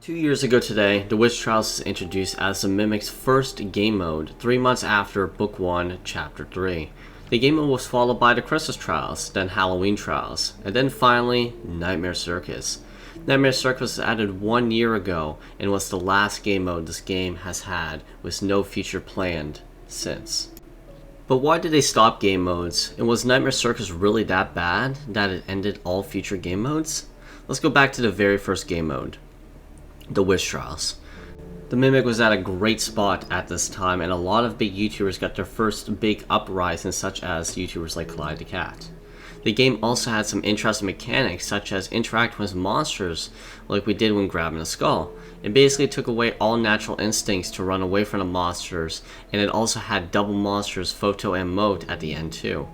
2 years ago today, The Witch Trials was introduced as the Mimic's first game mode, 3 months after Book 1, Chapter 3. The game mode was followed by the Christmas Trials, then Halloween Trials, and then finally, Nightmare Circus. Nightmare Circus was added 1 year ago and was the last game mode this game has had, with no future planned since. But why did they stop game modes, and was Nightmare Circus really that bad that it ended all future game modes? Let's go back to the very first game mode. The Witch Trials. The Mimic was at a great spot at this time, and a lot of big YouTubers got their first big uprising, such as YouTubers like Clyde the Cat. The game also had some interesting mechanics, such as interacting with monsters, like we did when grabbing a skull. It basically took away all natural instincts to run away from the monsters, and it also had double monsters photo and mote at the end too.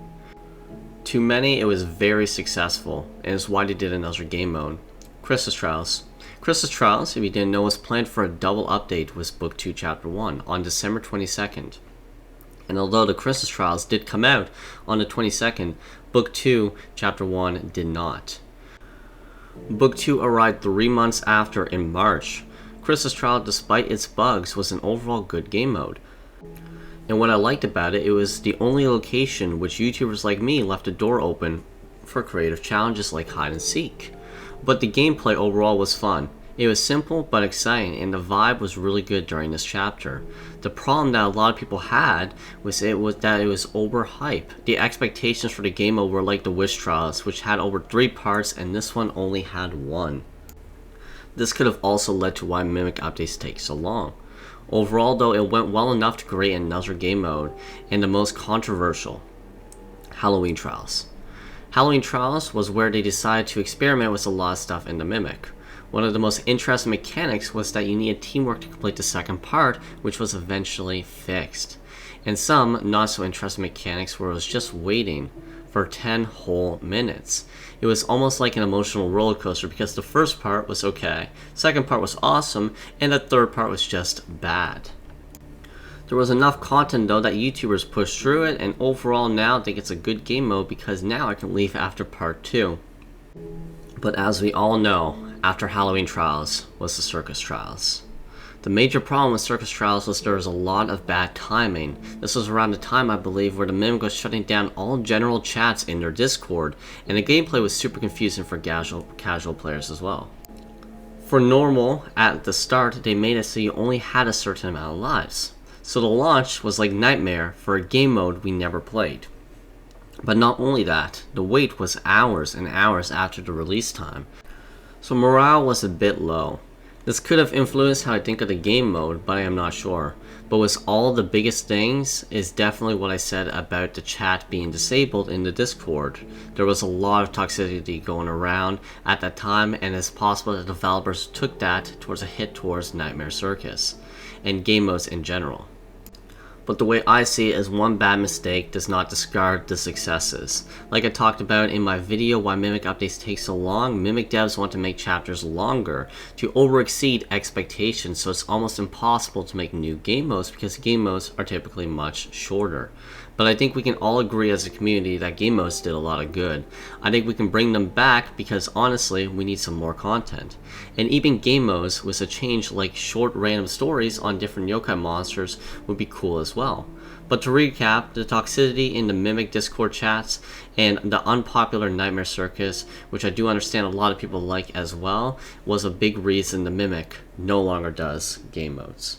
To many, it was very successful, and is why they did another game mode. Christmas Trials. Christmas Trials, if you didn't know, was planned for a double update with Book 2 Chapter 1 on December 22nd. And although the Christmas Trials did come out on the 22nd, Book 2 Chapter 1 did not. Book 2 arrived 3 months after in March. Christmas Trial, despite its bugs, was an overall good game mode. And what I liked about it, it was the only location which YouTubers like me left the door open for creative challenges like hide and seek. But the gameplay overall was fun. It was simple but exciting, and the vibe was really good during this chapter. The problem that a lot of people had was that it was overhyped. The expectations for the game mode were like the Witch Trials, which had over 3 parts, and this one only had 1. This could have also led to why Mimic updates take so long. Overall though, it went well enough to create another game mode, and the most controversial, Halloween Trials. Halloween Trials was where they decided to experiment with a lot of stuff in the Mimic. One of the most interesting mechanics was that you needed teamwork to complete the second part, which was eventually fixed. And some not so interesting mechanics where it was just waiting for 10 whole minutes. It was almost like an emotional roller coaster because the first part was okay, second part was awesome, and the third part was just bad. There was enough content though that YouTubers pushed through it, and overall now I think it's a good game mode because now I can leave after part 2. But as we all know, after Halloween Trials was the Circus Trials. The major problem with Circus Trials was there was a lot of bad timing. This was around the time, I believe, where the Mimic was shutting down all general chats in their Discord, and the gameplay was super confusing for casual players as well. For normal, at the start, they made it so you only had a certain amount of lives. So the launch was like Nightmare for a game mode we never played. But not only that, the wait was hours and hours after the release time. So morale was a bit low. This could have influenced how I think of the game mode, but I am not sure. But with all the biggest things is definitely what I said about the chat being disabled in the Discord. There was a lot of toxicity going around at that time, and it's possible that developers took that towards a hit towards Nightmare Circus and game modes in general. But the way I see it is one bad mistake does not discard the successes. Like I talked about in my video why Mimic updates take so long, Mimic devs want to make chapters longer to over-exceed expectations, so it's almost impossible to make new game modes because game modes are typically much shorter. But I think we can all agree as a community that game modes did a lot of good. I think we can bring them back because honestly, we need some more content. And even game modes with a change like short random stories on different yokai monsters would be cool as well. But to recap, the toxicity in the Mimic Discord chats and the unpopular Nightmare Circus, which I do understand a lot of people like as well, was a big reason the Mimic no longer does game modes.